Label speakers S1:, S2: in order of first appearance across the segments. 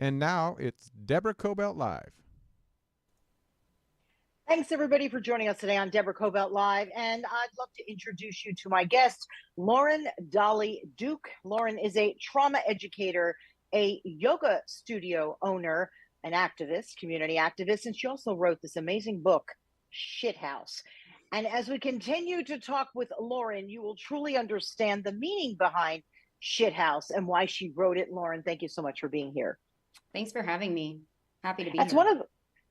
S1: And now it's Deborah Kobylt Live.
S2: Thanks, everybody, for joining us today on Deborah Kobylt Live. And I'd love to introduce you to my guest, Lauren Dollie Duke. Lauren is a trauma educator, a yoga studio owner, an activist, community activist, and she also wrote this amazing book, SHiTHOUSE. And as we continue to talk with Lauren, you will truly understand the meaning behind SHiTHOUSE and why she wrote it. Lauren, thank you so much for being here.
S3: Thanks for having me. Happy to be
S2: That's
S3: here.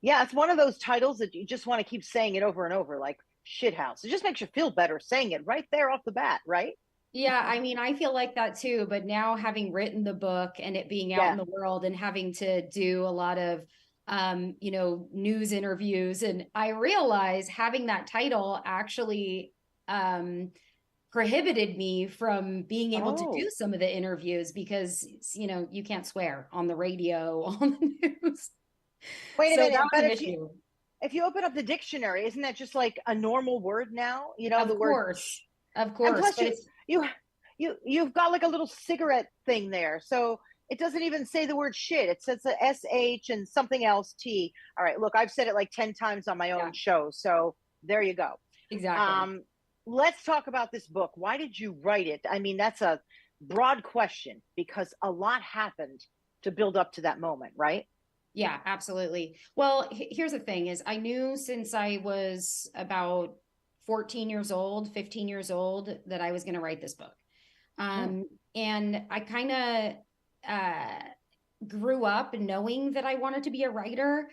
S2: it's one of those titles that you just want to keep saying it over and over, like SHiTHOUSE. It just makes you feel better saying it right there off the bat, right?
S3: Yeah, I mean, I feel like that too, but now having written the book and it being out in
S2: Yeah.
S3: the world and having to do a lot of news interviews, and I realize having that title actually prohibited me from being able to do
S2: Oh,
S3: some of the interviews because you can't swear on the radio, on the news.
S2: wait a
S3: So that
S2: minute.
S3: was
S2: But
S3: an issue.
S2: if you open up the dictionary, isn't that just like a normal word now? You know,
S3: Of
S2: the word
S3: course. Of
S2: and
S3: course,
S2: plus
S3: but it's
S2: you you've got like a little cigarette thing there. So it doesn't even say the word shit. It says the SH and something else T. All right, look, I've said it like 10 times on my
S3: yeah,
S2: own show. So there you go.
S3: exactly.
S2: Um, let's talk about this book. Why did you write it? I mean, that's a broad question because a lot happened to build up to that moment, right?
S3: Yeah, absolutely. Well, here's the thing is I knew since I was about 14 years old, 15 years old that I was going to write this book.
S2: Hmm.
S3: And I kind of grew up knowing that I wanted to be a writer.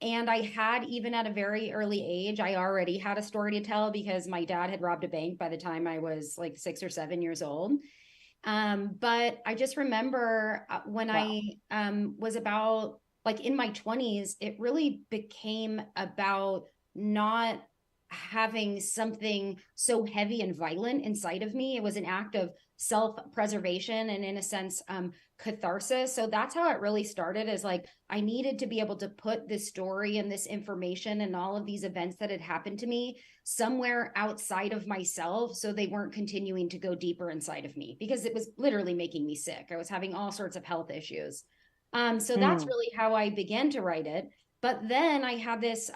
S3: And I had, even at a very early age, I already had a story to tell because my dad had robbed a bank by the time I was like 6 or 7 years old. But I just remember when
S2: Wow.
S3: I was about like in my 20s, it really became about not having something so heavy and violent inside of me. It was an act of self-preservation and, in a sense, catharsis. So that's how it really started, is like I needed to be able to put this story and this information and all of these events that had happened to me somewhere outside of myself, so they weren't continuing to go deeper inside of me, because it was literally making me sick. I was having all sorts of health issues. So that's
S2: Hmm.
S3: really how I began to write it. But then I had this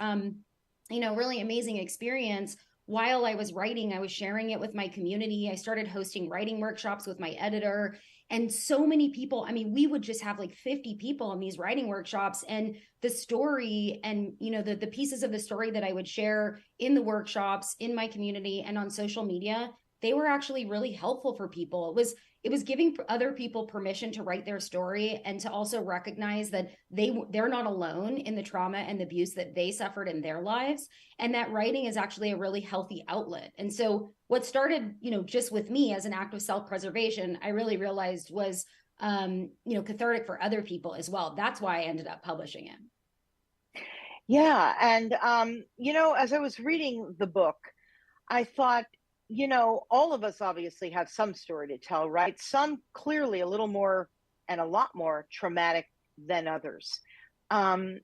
S3: really amazing experience. While I was writing, I was sharing it with my community. I started hosting writing workshops with my editor. And so many people, I mean, we would just have like 50 people in these writing workshops. And the story and, the pieces of the story that I would share in the workshops, in my community, and on social media, they were actually really helpful for people. It was giving other people permission to write their story and to also recognize that they're not alone in the trauma and the abuse that they suffered in their lives, and that writing is actually a really healthy outlet. And so what started, just with me as an act of self-preservation, I really realized was cathartic for other people as well. That's why I ended up publishing it.
S2: Yeah. And, as I was reading the book, I thought, all of us obviously have some story to tell, right? Some clearly a little more and a lot more traumatic than others. Um,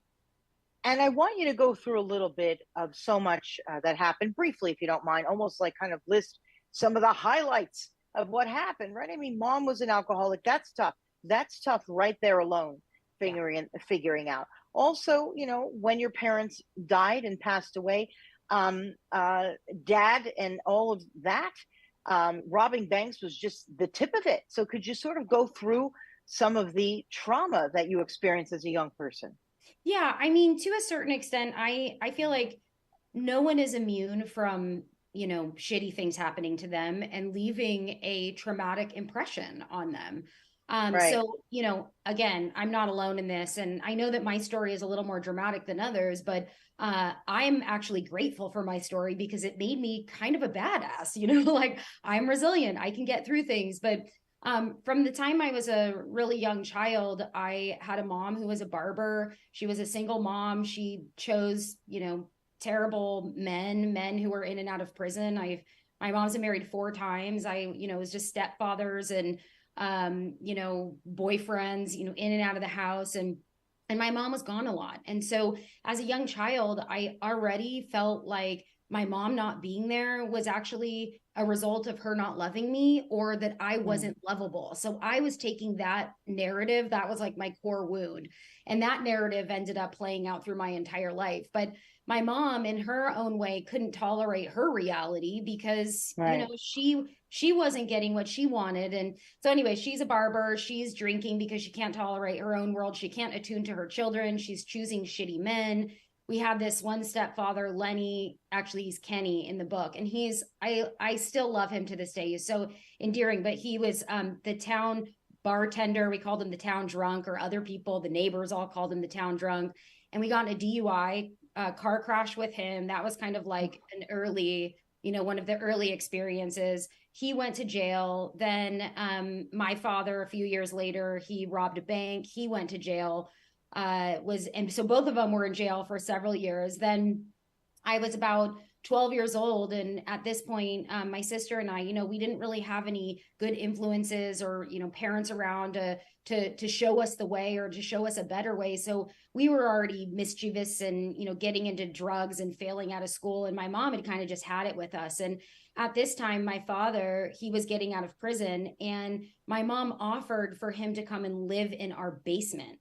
S2: and I want you to go through a little bit of so much that happened briefly, if you don't mind, almost like kind of list some of the highlights of what happened, right? I mean, mom was an alcoholic. That's tough. That's tough right there alone,
S3: Yeah.
S2: figuring out. Also, when your parents died and passed away, um, uh, dad and all of that, robbing banks was just the tip of it. So could you sort of go through some of the trauma that you experienced as a young person?
S3: Yeah, I mean, to a certain extent, I feel like no one is immune from, shitty things happening to them and leaving a traumatic impression on them.
S2: Right.
S3: So, again, I'm not alone in this. And I know that my story is a little more dramatic than others, but I'm actually grateful for my story because it made me kind of a badass, like I'm resilient, I can get through things. But from the time I was a really young child, I had a mom who was a barber. She was a single mom. She chose, terrible men who were in and out of prison. My mom's been married 4 times. It was just stepfathers and boyfriends, in and out of the house. And my mom was gone a lot. And so as a young child, I already felt like my mom not being there was actually a result of her not loving me or that I wasn't lovable. So I was taking that narrative, that was like my core wound. And that narrative ended up playing out through my entire life. But my mom, in her own way, couldn't tolerate her reality because, you know, she wasn't getting what she wanted. And so anyway, she's a barber. She's drinking because she can't tolerate her own world. She can't attune to her children. She's choosing shitty men. We had this one stepfather, Lenny, actually he's Kenny in the book. And I still love him to this day. He's so endearing, but he was the town bartender. We called him the town drunk, or other people, the neighbors all called him the town drunk. And we got in a DUI car crash with him. That was kind of like an early, you know, one of the early experiences. He went to jail. Then my father, a few years later, he robbed a bank. He went to jail. And so both of them were in jail for several years. Then I was about 12 years old. And at this point, my sister and I, you know, we didn't really have any good influences or, you know, parents around to show us the way or to show us a better way. So we were already mischievous and, you know, getting into drugs and failing out of school. And my mom had kind of just had it with us. And at this time, my father, he was getting out of prison, and my mom offered for him to come and live in our basement.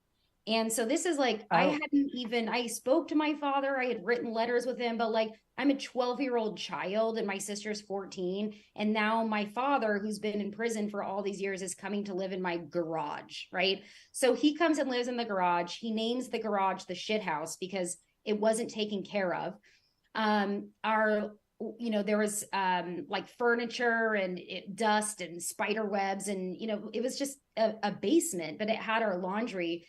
S3: And so this is like, I spoke to my father, I had written letters with him, but like, I'm a 12-year-old child and my sister's 14. And now my father, who's been in prison for all these years, is coming to live in my garage, right? So he comes and lives in the garage. He names the garage the shit house because it wasn't taken care of. There was like furniture and dust and spider webs. And, you know, it was just a basement, but it had our laundry.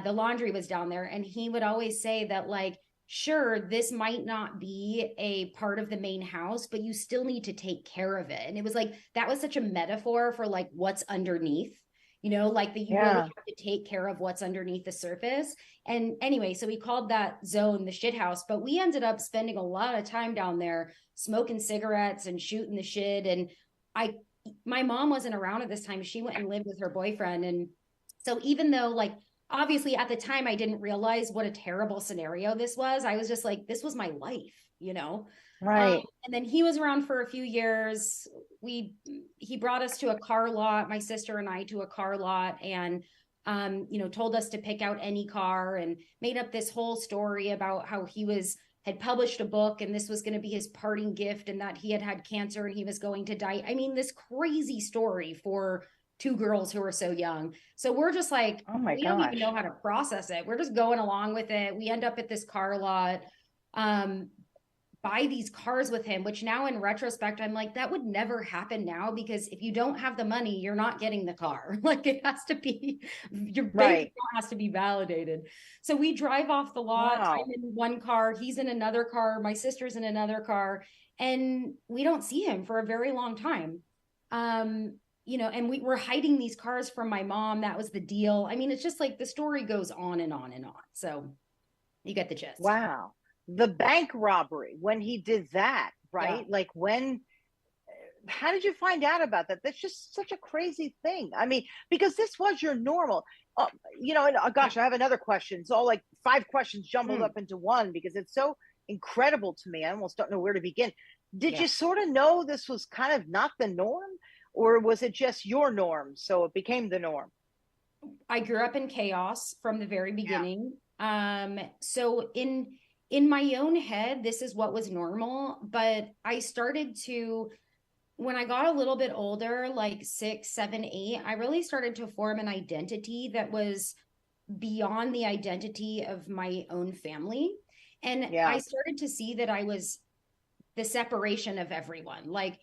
S3: The laundry was down there, and he would always say that, like, sure, this might not be a part of the main house, but you still need to take care of it. And it was like, that was such a metaphor for like what's underneath, you know, like that you really have to take care of what's underneath the surface. And anyway, so we called that zone the shit house, but we ended up spending a lot of time down there smoking cigarettes and shooting the shit. And my mom wasn't around at this time. She went and lived with her boyfriend. And so even though, like, obviously at the time I didn't realize what a terrible scenario this was, I was just like, this was my life, you know?
S2: Right.
S3: And then he was around for a few years. He brought us to a car lot, my sister and I, to a car lot, and told us to pick out any car, and made up this whole story about how he had published a book and this was going to be his parting gift, and that he had cancer and he was going to die. I mean, this crazy story for two girls who are so young. So we're just like,
S2: oh my
S3: we
S2: gosh,
S3: don't even know how to process it. We're just going along with it. We end up at this car lot, buy these cars with him, which now in retrospect, I'm like, that would never happen now, because if you don't have the money, you're not getting the car. Like, it has to be, your bank account has to be validated. So we drive off the lot.
S2: Wow.
S3: I'm in one car, he's in another car, my sister's in another car, and we don't see him for a very long time. And we were hiding these cars from my mom. That was the deal. I mean, it's just like the story goes on and on and on. So you get the gist.
S2: Wow. The bank robbery, when he did that, right?
S3: Yeah.
S2: Like, how did you find out about that? That's just such a crazy thing. I mean, because this was your normal, gosh, I have another question. It's all like 5 questions jumbled up into one, because it's so incredible to me. I almost don't know where to begin. Did you sort of know this was kind of not the norm? Or was it just your norm, so it became the norm?
S3: I grew up in chaos from the very beginning. Yeah. So in my own head, this is what was normal. But I started to, when I got a little bit older, like 6, 7, 8, I really started to form an identity that was beyond the identity of my own family. And I started to see that I was the separation of everyone. Like,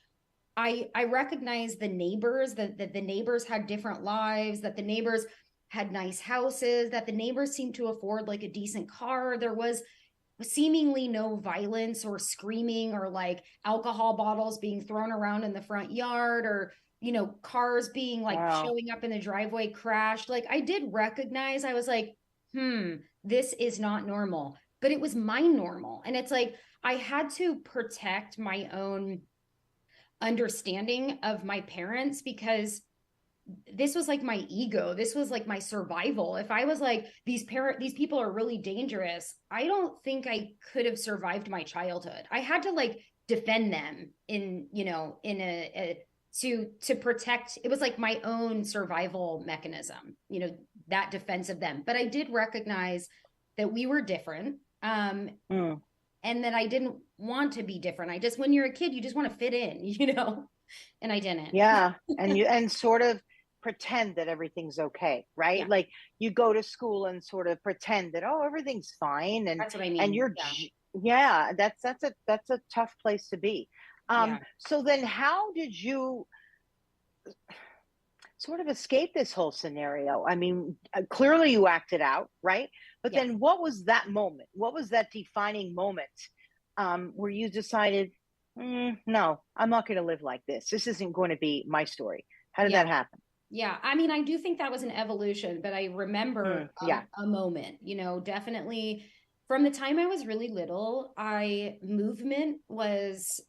S3: I recognized the neighbors, that the neighbors had different lives, that the neighbors had nice houses, that the neighbors seemed to afford like a decent car. There was seemingly no violence or screaming or like alcohol bottles being thrown around in the front yard, or, you know, cars being like showing up in the driveway crashed. Like, I did recognize, I was like, this is not normal, but it was my normal. And it's like, I had to protect my own understanding of my parents, because this was like my ego. This was like my survival. If I was like, these people are really dangerous, I don't think I could have survived my childhood. I had to like defend them in, you know, in to protect. It was like my own survival mechanism, you know, that defense of them. But I did recognize that we were different. And that I didn't want to be different. I just, when you're a kid, you just want to fit in, you know, and I didn't.
S2: Yeah. And sort of pretend that everything's okay, right?
S3: Yeah.
S2: Like you go to school and sort of pretend that, oh, everything's fine. And
S3: that's what I mean.
S2: And you're, yeah, that's a tough place to be. So then how did you sort of escape this whole scenario? I mean, clearly you acted out, right? But then what was that moment? What was that defining moment where you decided, no, I'm not going to live like this. This isn't going to be my story. How did that happen?
S3: Yeah. I mean, I do think that was an evolution, but I remember a moment, you know, definitely from the time I was really little, movement was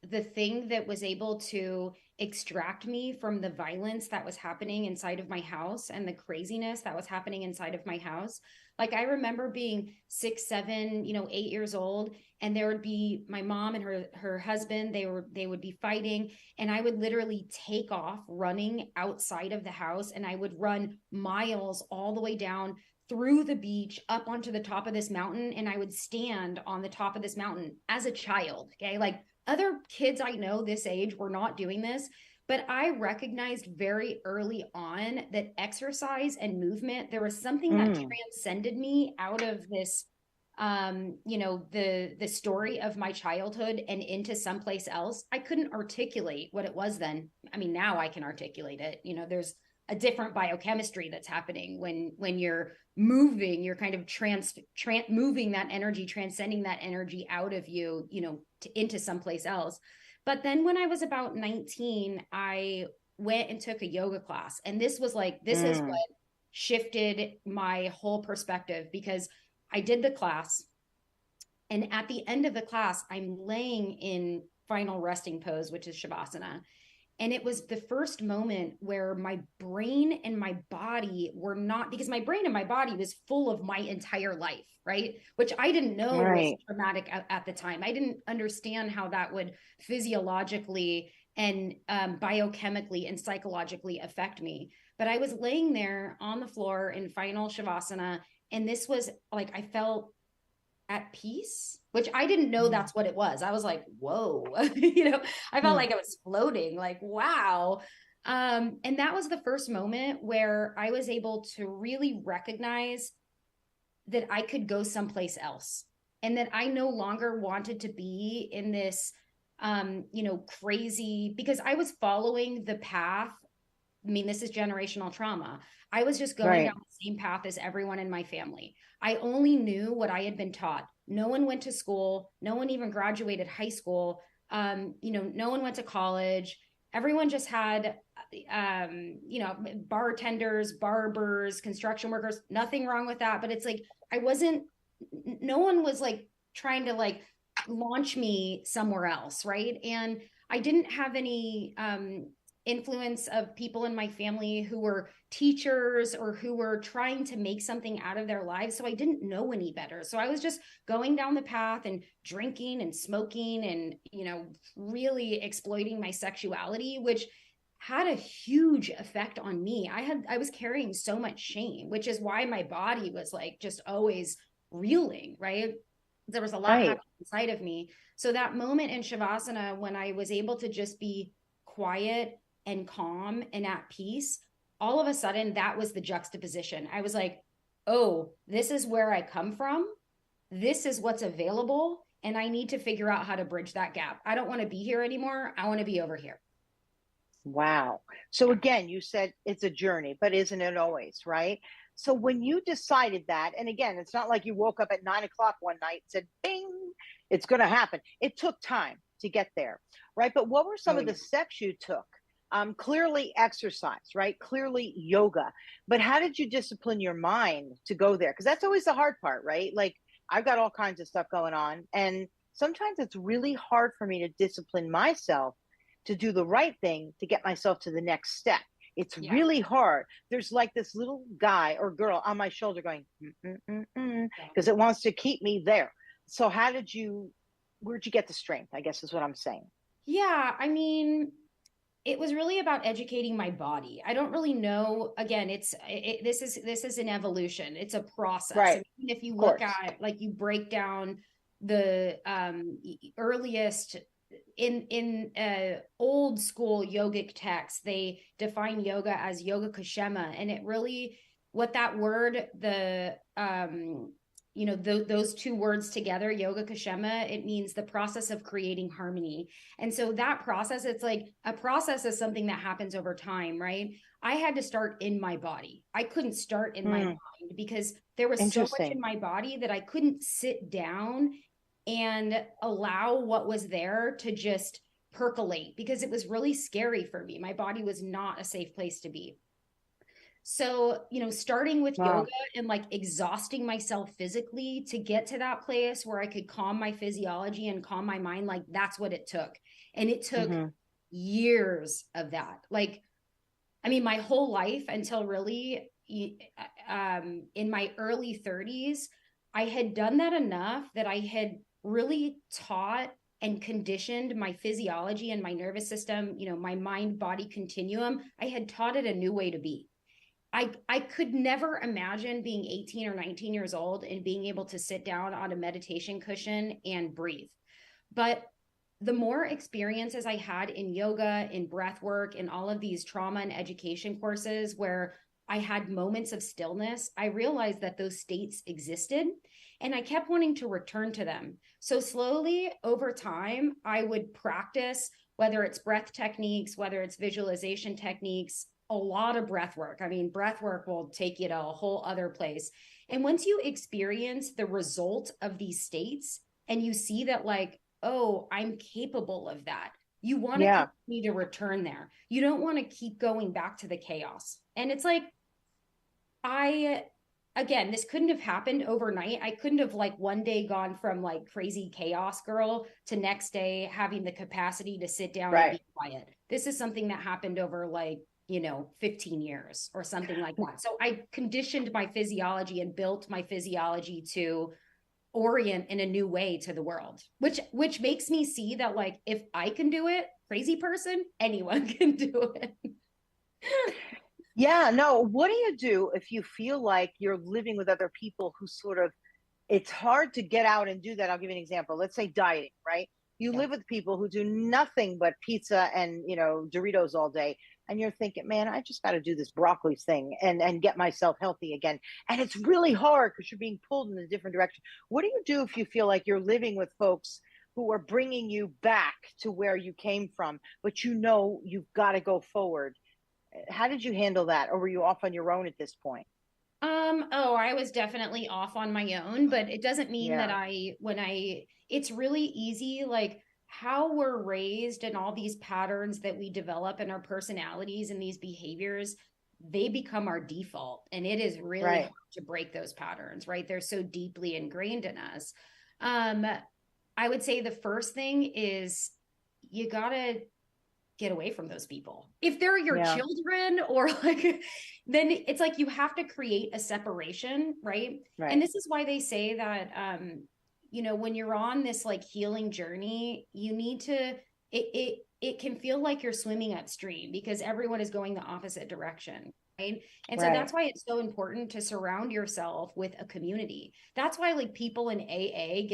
S3: the thing that was able to extract me from the violence that was happening inside of my house and the craziness that was happening inside of my house. Like I remember being 6, 7, you know, 8 years old, and there would be my mom and her husband, they would be fighting, and I would literally take off running outside of the house, and I would run miles all the way down through the beach up onto the top of this mountain, and I would stand on the top of this mountain as a child. Okay, like other kids I know this age were not doing this, but I recognized very early on that exercise and movement, there was something that transcended me out of this, you know, the story of my childhood and into someplace else. I couldn't articulate what it was then. I mean, now I can articulate it. You know, there's a different biochemistry that's happening when you're moving, you're kind of moving that energy, transcending that energy out of you, you know, into someplace else. But then when I was about 19, I went and took a yoga class. And this was like, this is what shifted my whole perspective, because I did the class. And at the end of the class, I'm laying in final resting pose, which is Shavasana. And it was the first moment where my brain and my body were not, because my brain and my body was full of my entire life, right? Which I didn't know was traumatic at the time. I didn't understand how that would physiologically and biochemically and psychologically affect me. But I was laying there on the floor in final Shavasana, and this was like, I felt at peace, which I didn't know that's what it was. I was like, whoa, you know, I felt like I was floating, like, wow. And that was the first moment where I was able to really recognize that I could go someplace else, and that I no longer wanted to be in this, you know, crazy, because I was following the path. I mean, this is generational trauma. I was just going down the same path as everyone in my family. I only knew what I had been taught. No one went to school. No one even graduated high school. You know, no one went to college. Everyone just had, you know, bartenders, barbers, construction workers, nothing wrong with that. But it's like, no one was like trying to like launch me somewhere else. Right. And I didn't have any, influence of people in my family who were teachers or who were trying to make something out of their lives. So I didn't know any better. So I was just going down the path and drinking and smoking and, you know, really exploiting my sexuality, which had a huge effect on me. I was carrying so much shame, which is why my body was like just always reeling, right? There was a lot happening inside of me. So that moment in Shavasana, when I was able to just be quiet and calm and at peace, all of a sudden that was the juxtaposition. I was like, oh, this is where I come from. This is what's available. And I need to figure out how to bridge that gap. I don't want to be here anymore. I want to be over here.
S2: Wow. So again, you said it's a journey, but isn't it always, right? So when you decided that, and again, it's not like you woke up at 9 o'clock one night and said, bing, it's going to happen. It took time to get there, right? But what were some of the steps you took? Clearly exercise, right? Clearly yoga. But how did you discipline your mind to go there? Because that's always the hard part, right? Like I've got all kinds of stuff going on. And sometimes it's really hard for me to discipline myself to do the right thing to get myself to the next step. It's really hard. There's like this little guy or girl on my shoulder going, because it wants to keep me there. So how did you where'd you get the strength, I guess is what I'm saying.
S3: Yeah, I mean, it was really about educating my body. I don't really know. Again, this is an evolution. It's a process.
S2: Right.
S3: And even if you
S2: Of
S3: look
S2: course.
S3: at, like, you break down the earliest in old school yogic texts, they define yoga as yoga kshema, and it really, what that word, the those two words together, yoga kshema, it means the process of creating harmony. And so that process, it's like a process is something that happens over time, right? I had to start in my body. I couldn't start in my mind because there was so much in my body that I couldn't sit down and allow what was there to just percolate, because it was really scary for me. My body was not a safe place to be. So, starting with yoga and like exhausting myself physically to get to that place where I could calm my physiology and calm my mind, like that's what it took. And it took years of that. Like, I mean, my whole life until really in my early 30s, I had done that enough that I had really taught and conditioned my physiology and my nervous system, my mind body continuum. I had taught it a new way to be. I could never imagine being 18 or 19 years old and being able to sit down on a meditation cushion and breathe. But the more experiences I had in yoga, in breath work, in all of these trauma and education courses where I had moments of stillness, I realized that those states existed and I kept wanting to return to them. So slowly over time, I would practice, whether it's breath techniques, whether it's visualization techniques, a lot of breath work. I mean, breath work will take you to a whole other place. And once you experience the result of these states and you see that, like, oh, I'm capable of that, you want to continue to return there. You don't want to keep going back to the chaos. And it's like, again, this couldn't have happened overnight. I couldn't have like one day gone from like crazy chaos girl to next day having the capacity to sit down and be quiet. This is something that happened over like, 15 years or something like that. So I conditioned my physiology and built my physiology to orient in a new way to the world, which makes me see that, like, if I can do it, crazy person, anyone can do it.
S2: Yeah, no, what do you do if you feel like you're living with other people who sort of, it's hard to get out and do that? I'll give you an example. Let's say dieting, right? You live with people who do nothing but pizza and, Doritos all day. And you're thinking, man, I just got to do this broccoli thing and get myself healthy again. And it's really hard because you're being pulled in a different direction. What do you do if you feel like you're living with folks who are bringing you back to where you came from, but you've got to go forward? How did you handle that? Or were you off on your own at this point?
S3: I was definitely off on my own, but it doesn't mean that it's really easy, like how we're raised and all these patterns that we develop in our personalities and these behaviors, they become our default. And it is really hard to break those patterns, right? They're so deeply ingrained in us. I would say the first thing is you gotta get away from those people. If they're your children or like, then it's like you have to create a separation, right? And this is why they say that, when you're on this like healing journey, you need to, it can feel like you're swimming upstream because everyone is going the opposite direction. Right. And so that's why it's so important to surround yourself with a community. That's why like people in AA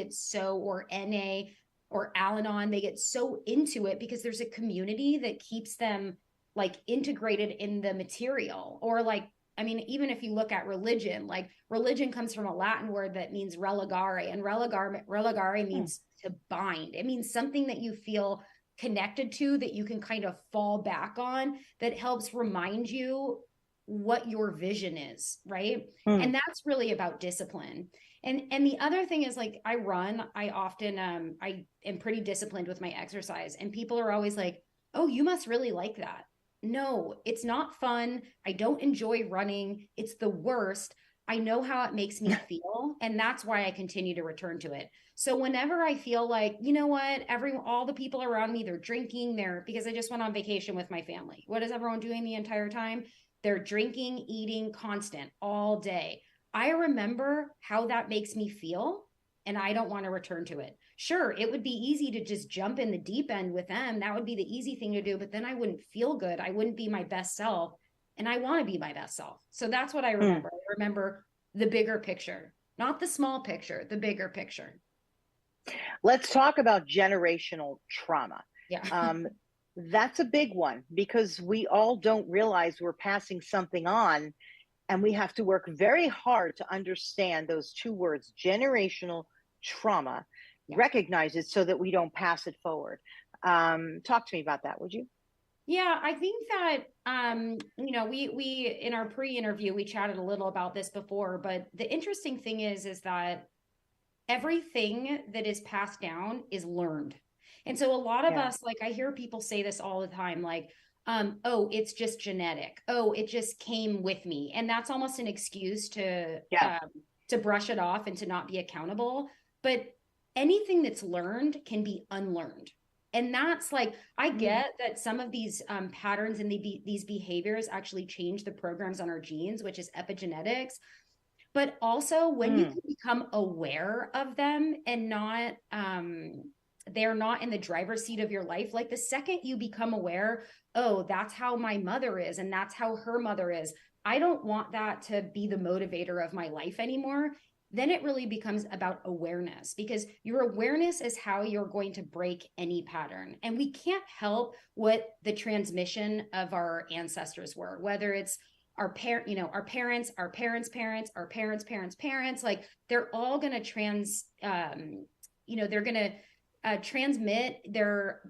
S3: or NA or Al-Anon, they get so into it because there's a community that keeps them like integrated in the material. Or like, I mean, even if you look at religion, like religion comes from a Latin word that means religare, and religare means to bind. It means something that you feel connected to, that you can kind of fall back on, that helps remind you what your vision is, right? And that's really about discipline. And the other thing is, like, I often I am pretty disciplined with my exercise, and people are always like, oh, you must really like that. No, it's not fun. I don't enjoy running. It's the worst. I know how it makes me feel, and that's why I continue to return to it. So whenever I feel like, you know what, all the people around me, they're drinking, because I just went on vacation with my family. What is everyone doing the entire time? They're drinking, eating, constant all day. I remember how that makes me feel, and I don't want to return to it. sure, it would be easy to just jump in the deep end with them. That would be the easy thing to do, but then I wouldn't feel good. I wouldn't be my best self. And I want to be my best self. So that's what I remember. I remember the bigger picture, not the small picture, the bigger picture.
S2: Let's talk about generational trauma.
S3: Yeah.
S2: That's a big one because we all don't realize we're passing something on, and we have to work very hard to understand those two words, generational trauma, recognize it so that we don't pass it forward. Talk to me about that, would you?
S3: Yeah, I think that we in our pre-interview we chatted a little about this before, but the interesting thing is that everything that is passed down is learned. And so a lot of us, like I hear people say this all the time, like, oh, it's just genetic. Oh, it just came with me. And that's almost an excuse to brush it off and to not be accountable. But anything that's learned can be unlearned. And that's like, I get that some of these patterns and these behaviors actually change the programs on our genes, which is epigenetics. But also when you can become aware of them and not, they're not in the driver's seat of your life. Like the second you become aware, oh, that's how my mother is and that's how her mother is. I don't want that to be the motivator of my life anymore. Then it really becomes about awareness, because your awareness is how you're going to break any pattern. And we can't help what the transmission of our ancestors were, whether it's our parents, our parents, our parents' parents, our parents' parents' parents, like they're all going to transmit their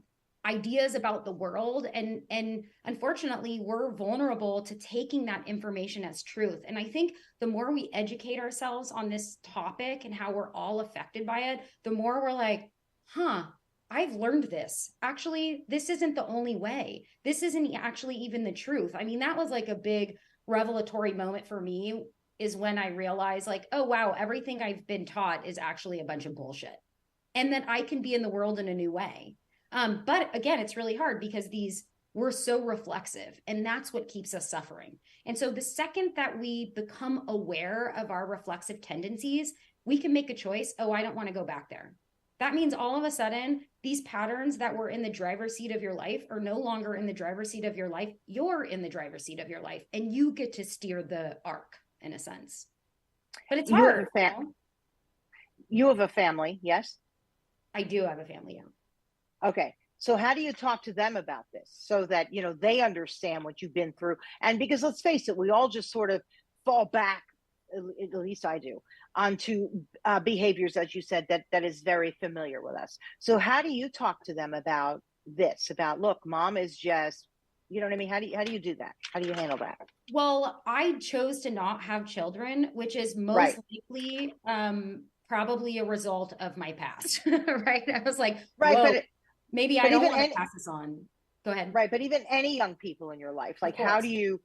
S3: ideas about the world. And unfortunately, we're vulnerable to taking that information as truth. And I think the more we educate ourselves on this topic and how we're all affected by it, the more we're like, I've learned this. Actually, this isn't the only way. This isn't actually even the truth. I mean, that was like a big revelatory moment for me, is when I realized like, oh, wow, everything I've been taught is actually a bunch of bullshit. And that I can be in the world in a new way. But again, it's really hard because we're so reflexive, and that's what keeps us suffering. And so the second that we become aware of our reflexive tendencies, we can make a choice. Oh, I don't want to go back there. That means all of a sudden, these patterns that were in the driver's seat of your life are no longer in the driver's seat of your life. You're in the driver's seat of your life, and you get to steer the arc in a sense. But it's hard.
S2: You have a family, yes?
S3: I do have a family, yeah.
S2: Okay. So how do you talk to them about this so that, they understand what you've been through? And because let's face it, we all just sort of fall back, at least I do, onto behaviors, as you said, that is very familiar with us. So how do you talk to them about this, about, look, mom is just, you know what I mean? How do you do that? How do you handle that?
S3: Well, I chose to not have children, which is most likely probably a result of my past, right? I was like, maybe I don't want to pass this on. Go ahead.
S2: Right. But even any young people in your life, like how do you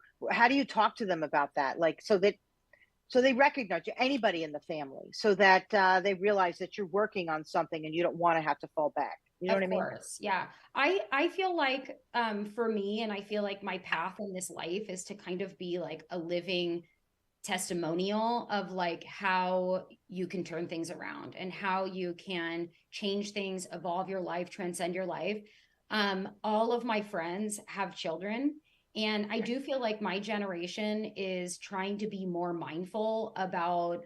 S2: talk to them about that? Like, so they recognize you, anybody in the family, so that they realize that you're working on something and you don't want to have to fall back. You know what I mean?
S3: Of course. Yeah. I feel like for me, and I feel like my path in this life is to kind of be like a living testimonial of like how you can turn things around and how you can change things, evolve your life, transcend your life. All of my friends have children, and I do feel like my generation is trying to be more mindful about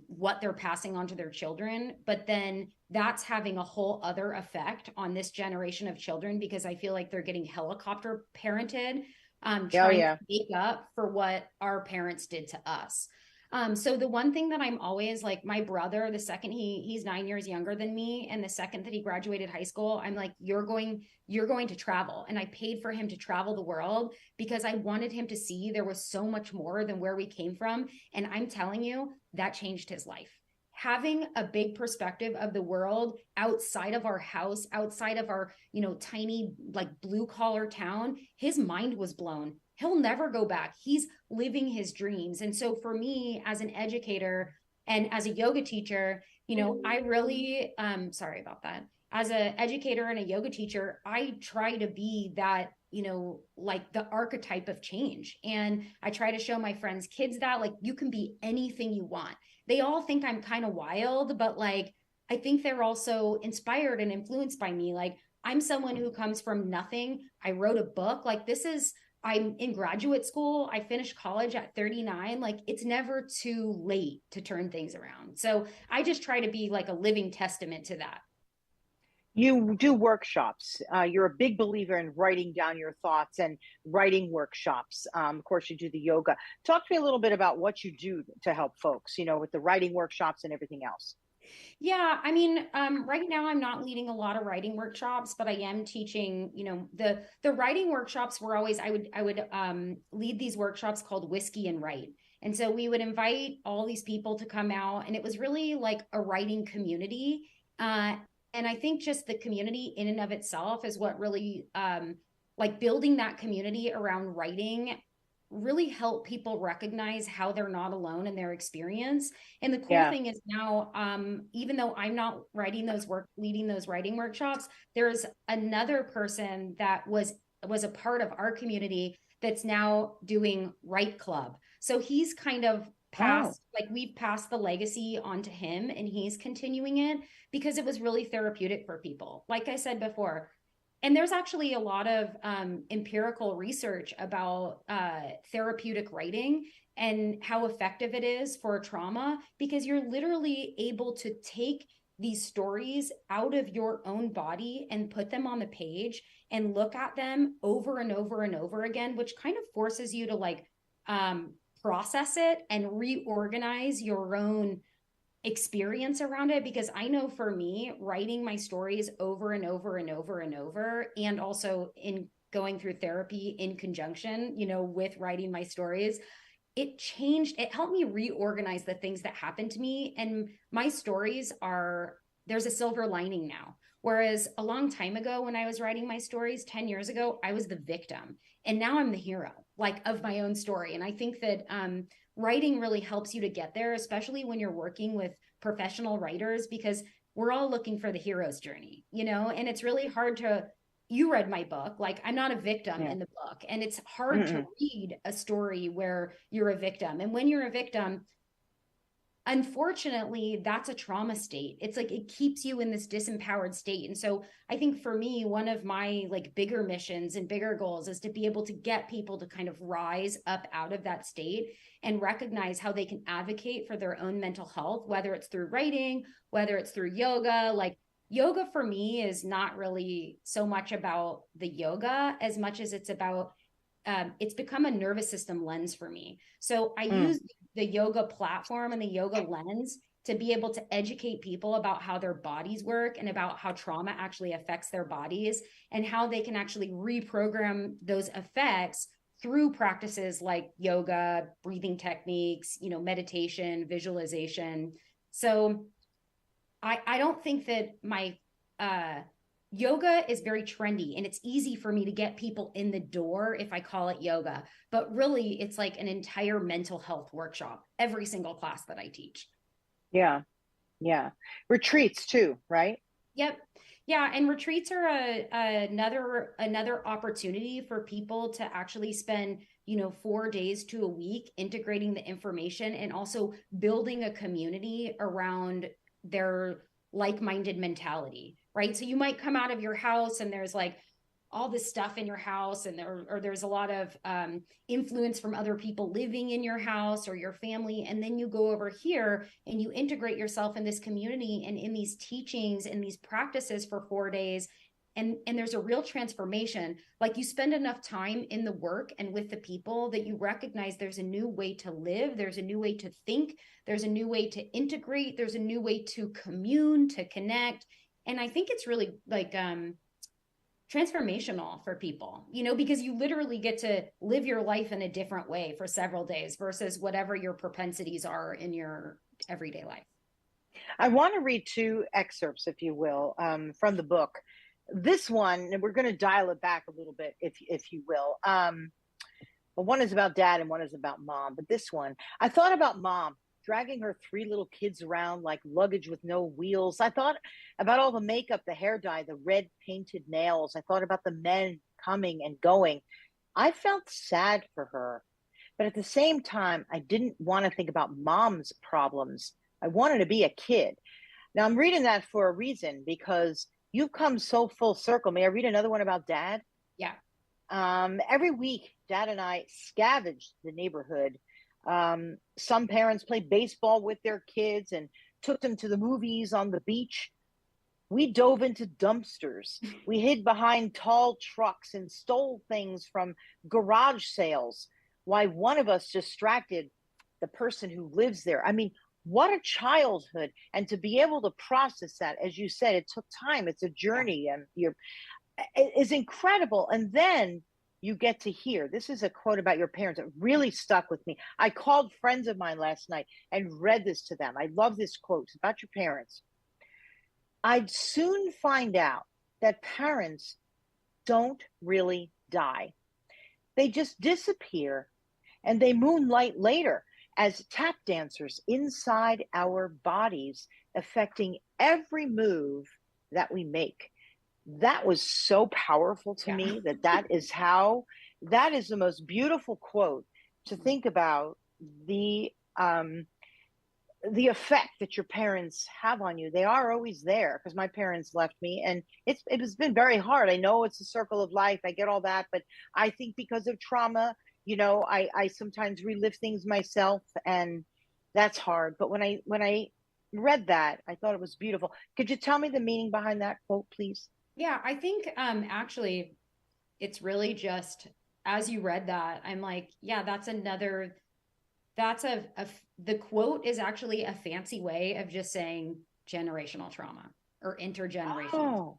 S3: what they're passing on to their children, but then that's having a whole other effect on this generation of children, because I feel like they're getting helicopter parented, trying to make up for what our parents did to us. So the one thing that I'm always like, my brother, the second he's 9 years younger than me, and the second that he graduated high school, I'm like, you're going to travel. And I paid for him to travel the world because I wanted him to see there was so much more than where we came from. And I'm telling you, that changed his life. Having a big perspective of the world outside of our house, outside of our, tiny, like blue collar town, his mind was blown. He'll never go back. He's living his dreams. And so for me as an educator and as a yoga teacher, I really, sorry about that. As an educator and a yoga teacher, I try to be that, like the archetype of change. And I try to show my friends' kids that like you can be anything you want. They all think I'm kind of wild, but like, I think they're also inspired and influenced by me. Like, I'm someone who comes from nothing. I wrote a book. Like, I'm in graduate school. I finished college at 39. Like, it's never too late to turn things around. So I just try to be like a living testament to that.
S2: You do workshops. You're a big believer in writing down your thoughts and writing workshops. Of course, you do the yoga. Talk to me a little bit about what you do to help folks, with the writing workshops and everything else.
S3: Yeah, I mean, right now I'm not leading a lot of writing workshops, but I am teaching, the writing workshops were always, I would lead these workshops called Whiskey and Write. And so we would invite all these people to come out, and it was really like a writing community. And I think just the community in and of itself is what really, like building that community around writing really help people recognize how they're not alone in their experience. And the cool thing is now, even though I'm not leading those writing workshops, there's another person that was a part of our community that's now doing Write Club. So he's kind of passed, like we've passed the legacy on to him, and he's continuing it because it was really therapeutic for people. Like I said before, and there's actually a lot of empirical research about therapeutic writing and how effective it is for trauma, because you're literally able to take these stories out of your own body and put them on the page and look at them over and over and over again, which kind of forces you to like process it and reorganize your own experience around it. Because I know for me, writing my stories over and over and over and over, and also in going through therapy in conjunction, with writing my stories, it helped me reorganize the things that happened to me. And my stories there's a silver lining now. Whereas a long time ago, when I was writing my stories 10 years ago, I was the victim, and now I'm the hero, like, of my own story. And I think that writing really helps you to get there, especially when you're working with professional writers, because we're all looking for the hero's journey, and it's really hard you read my book, like I'm not a victim in the book, and it's hard to read a story where you're a victim. And when you're a victim, unfortunately, that's a trauma state. It's like it keeps you in this disempowered state. And so I think for me, one of my like bigger missions and bigger goals is to be able to get people to kind of rise up out of that state and recognize how they can advocate for their own mental health, whether it's through writing, whether it's through yoga. Like, yoga for me is not really so much about the yoga as much as it's about it's become a nervous system lens for me. So I use the yoga platform and the yoga lens to be able to educate people about how their bodies work and about how trauma actually affects their bodies and how they can actually reprogram those effects through practices like yoga, breathing techniques, meditation, visualization. So I don't think that my yoga is very trendy, and it's easy for me to get people in the door if I call it yoga, but really it's like an entire mental health workshop, every single class that I teach.
S2: Yeah. Retreats too, right?
S3: Yep. Yeah. And retreats are another opportunity for people to actually spend, 4 days to a week integrating the information and also building a community around their like-minded mentality, right? So you might come out of your house and there's like all this stuff in your house, and there's a lot of influence from other people living in your house or your family. And then you go over here and you integrate yourself in this community and in these teachings and these practices for 4 days. And there's a real transformation. Like, you spend enough time in the work and with the people that you recognize there's a new way to live. There's a new way to think. There's a new way to integrate. There's a new way to commune, to connect. And I think it's really like transformational for people, because you literally get to live your life in a different way for several days versus whatever your propensities are in your everyday life.
S2: I want to read 2 excerpts, if you will, from the book. This one, and we're going to dial it back a little bit, if you will. But one is about dad and one is about mom. But this one, I thought about mom dragging her 3 little kids around like luggage with no wheels. I thought about all the makeup, the hair dye, the red painted nails. I thought about the men coming and going. I felt sad for her. But at the same time, I didn't want to think about mom's problems. I wanted to be a kid. Now I'm reading that for a reason, because you've come so full circle. May I read another one about Dad?
S3: Yeah.
S2: Every week, Dad and I scavenged the neighborhood. Some parents played baseball with their kids and took them to the movies on the beach. We dove into dumpsters. We hid behind tall trucks and stole things from garage sales. Why one of us distracted the person who lives there. I mean, what a childhood. And to be able to process that, as you said, it took time. It's a journey, and it is incredible. And then you get to hear, this is a quote about your parents that really stuck with me. I called friends of mine last night and read this to them. I love this quote. It's about your parents. I'd soon find out that parents don't really die. They just disappear, and they moonlight later as tap dancers inside our bodies, affecting every move that we make. That was so powerful to me, that is the most beautiful quote to think about, the effect that your parents have on you. They are always there, because my parents left me, and it has been very hard. I know it's a circle of life. I get all that, but I think because of trauma, I sometimes relive things myself, and that's hard. But when I read that, I thought it was beautiful. Could you tell me the meaning behind that quote, please?
S3: Yeah, I think actually it's really just, as you read that, I'm like, yeah, the quote is actually a fancy way of just saying generational trauma or intergenerational.
S2: Oh.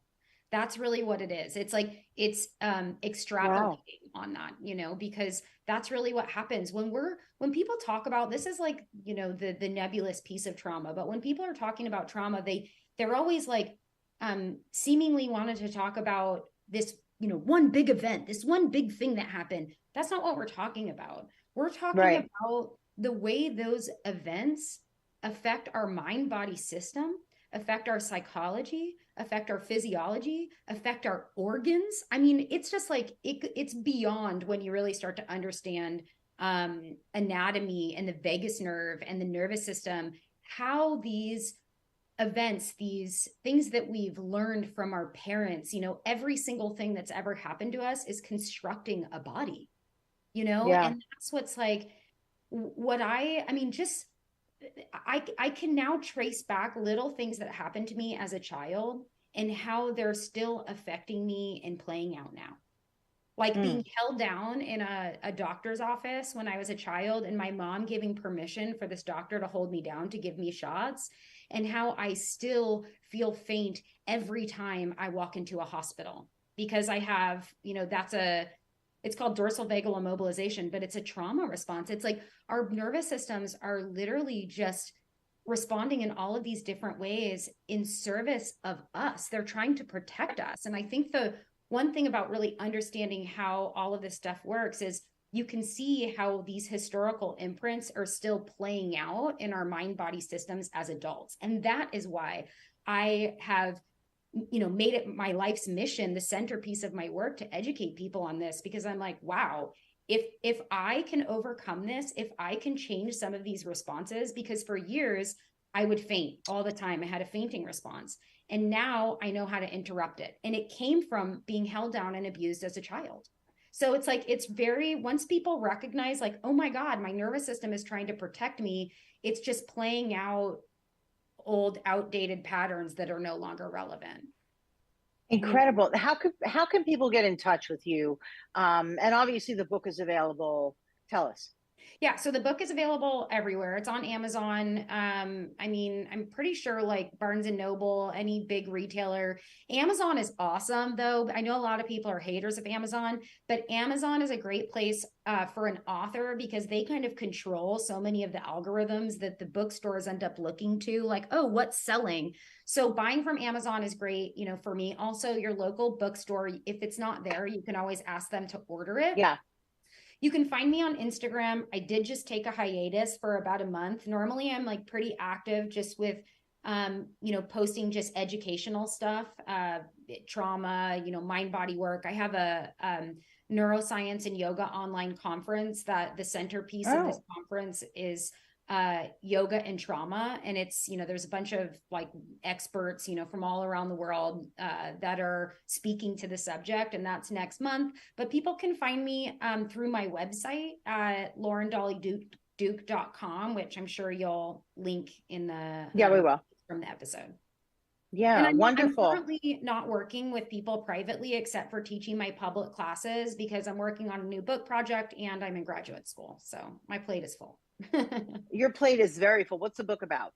S3: That's really what it is. It's like, it's extrapolating on that, because that's really what happens when people talk about, this is like, the nebulous piece of trauma. But when people are talking about trauma, they're always like, seemingly wanted to talk about this, one big event, this one big thing that happened. That's not what we're talking about. We're talking about the way those events affect our mind-body system, affect our psychology, affect our physiology, affect our organs. I mean, it's just like, it's beyond when you really start to understand anatomy and the vagus nerve and the nervous system, how these events, these things that we've learned from our parents, every single thing that's ever happened to us is constructing a body, and that's what's like, I can now trace back little things that happened to me as a child and how they're still affecting me and playing out now. Like being held down in a doctor's office when I was a child, and my mom giving permission for this doctor to hold me down to give me shots, and how I still feel faint every time I walk into a hospital, because I have, it's called dorsal vagal immobilization, but it's a trauma response. It's like our nervous systems are literally just responding in all of these different ways in service of us. They're trying to protect us. And I think the one thing about really understanding how all of this stuff works is you can see how these historical imprints are still playing out in our mind-body systems as adults. And that is why I have made it my life's mission, the centerpiece of my work, to educate people on this, because I'm like, wow, if I can overcome this, if I can change some of these responses, because for years I would faint all the time. I had a fainting response. And now I know how to interrupt it. And it came from being held down and abused as a child. So it's like, once people recognize like, oh my God, my nervous system is trying to protect me, it's just playing out old, outdated patterns that are no longer relevant.
S2: Incredible. How can people get in touch with you? And obviously the book is available. Tell us.
S3: Yeah, so the book is available everywhere. It's on Amazon. I'm pretty sure like Barnes and Noble, any big retailer. Amazon is awesome, though. I know a lot of people are haters of Amazon, but Amazon is a great place for an author, because they kind of control so many of the algorithms that the bookstores end up looking to, like, oh, what's selling? So buying from Amazon is great, for me. Also, your local bookstore, if it's not there, you can always ask them to order it.
S2: Yeah.
S3: You can find me on Instagram. I did just take a hiatus for about a month. Normally I'm like pretty active just with, posting just educational stuff, trauma, mind body work. I have a neuroscience and yoga online conference that the centerpiece of this conference is yoga and trauma. And it's, there's a bunch of like experts, from all around the world that are speaking to the subject. And that's next month. But people can find me through my website, LaurenDollieDuke.com, which I'm sure you'll link in the
S2: we will
S3: from the episode.
S2: Yeah,
S3: and
S2: wonderful.
S3: I'm currently not working with people privately except for teaching my public classes because I'm working on a new book project and I'm in graduate school. So my plate is full.
S2: Your plate is very full. What's the book about?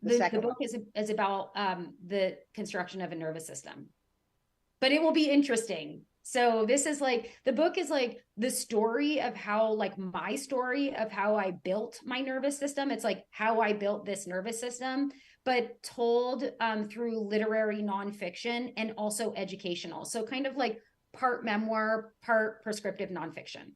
S3: The book is about the construction of a nervous system, but it will be interesting. So this is like, the book is like the story of how, like my story of how I built my nervous system. It's like how I built this nervous system, but told through literary nonfiction and also educational. So kind of like part memoir, part prescriptive nonfiction.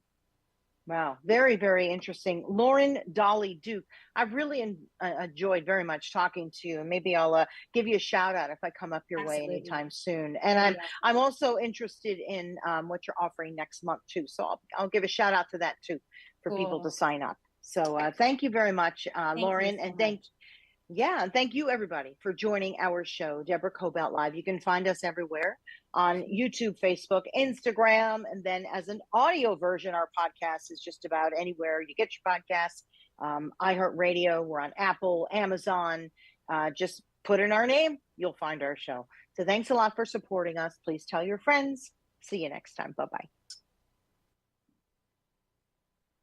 S2: Wow. Very, very interesting. Lauren Dollie Duke. I've really enjoyed very much talking to you. Maybe I'll give you a shout out if I come up your way anytime soon. And I'm also interested in what you're offering next month too. So I'll give a shout out to that too for people to sign up. So thank you very much, Lauren. And thank you everybody for joining our show, Deborah Kobylt Live. You can find us everywhere on YouTube, Facebook, Instagram, and then as an audio version, our podcast is just about anywhere you get your podcasts. iHeartRadio, we're on Apple, Amazon. Just put in our name, you'll find our show. So thanks a lot for supporting us. Please tell your friends. See you next time. Bye-bye.